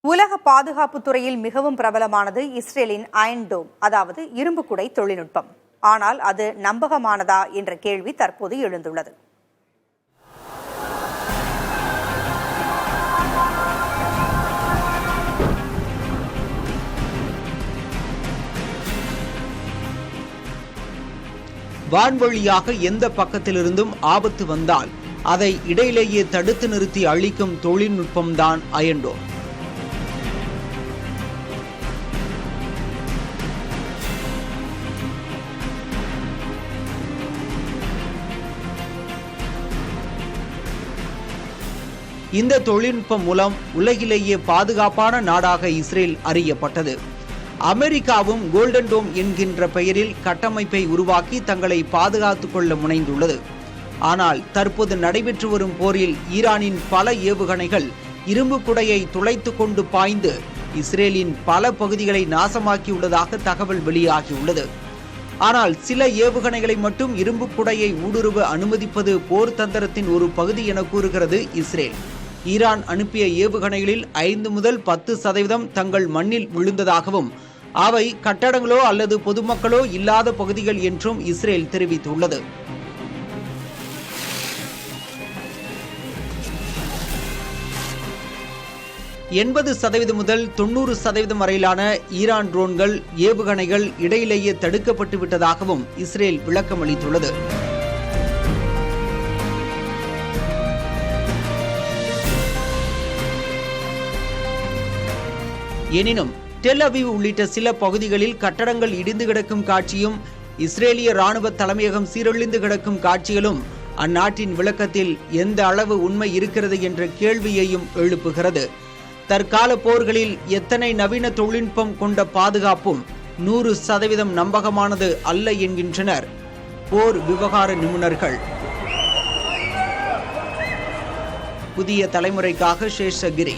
உலக பாதுகாப்பு துறையில் மிகவும் பிரபலமானது இஸ்ரேலின் அயன் டோம், அதாவது இரும்பு குடை தொழில்நுட்பம். ஆனால் அது நம்பகமானதா என்ற கேள்வி தற்போது எழுந்துள்ளது. வான்வழியாக எந்த பக்கத்திலிருந்தும் ஆபத்து வந்தால் அதை இடையிலேயே தடுத்து நிறுத்தி அழிக்கும் தொழில்நுட்பம்தான் அயன் டோம். இந்த தொழில்நுட்பம் மூலம் உலகிலேயே பாதுகாப்பான நாடாக இஸ்ரேல் அறியப்பட்டது. அமெரிக்காவும் கோல்டன் டோம் என்கின்ற பெயரில் கட்டமைப்பை உருவாக்கி தங்களை பாதுகாத்துக் கொள்ள முனைந்துள்ளது. ஆனால் தற்போது நடைபெற்று வரும் போரில் ஈரானின் பல ஏவுகணைகள் இரும்பு குடையை துளைத்து கொண்டு பாய்ந்து இஸ்ரேலின் பல பகுதிகளை நாசமாக்கியுள்ளதாக தகவல் வெளியாகியுள்ளது. ஆனால் சில ஏவுகணைகளை மட்டும் இரும்பு குடையை ஊடுருவ அனுமதிப்பது போர் தந்திரத்தின் ஒரு பகுதி என கூறுகிறது இஸ்ரேல். ஈரான் அனுப்பிய ஏவுகணைகளில் 5 முதல் 10% தங்கள் மண்ணில் விழுந்ததாகவும் அவை கட்டடங்களோ அல்லது பொதுமக்களோ இல்லாத பகுதிகள் என்றும் இஸ்ரேல் தெரிவித்துள்ளது. %80 முதல் 90% வரையிலான ஈரான் ட்ரோன்கள் ஏவுகணைகள் இடையிலேயே தடுக்கப்பட்டு விட்டதாகவும் இஸ்ரேல் விளக்கமளித்துள்ளது. எனினும் டெல் அவீவ் உள்ளிட்ட சில பகுதிகளில் கட்டடங்கள் இடிந்து கிடக்கும் காட்சியும் இஸ்ரேலிய ராணுவ தலைமையகம் சீரழிந்து கிடக்கும் காட்சிகளும் அந்நாட்டின் விளக்கத்தில் எந்த அளவு உண்மை இருக்கிறது என்ற கேள்வியையும் எழுப்புகிறது. தற்கால போர்களில் எத்தனை நவீன தொழில்நுட்பம் கொண்ட பாதுகாப்பும் 100% நம்பகமானது அல்ல என்கின்றனர் போர் விவகார நிபுணர்கள். புதிய தலைமுறைக்காக சேஷகிரி.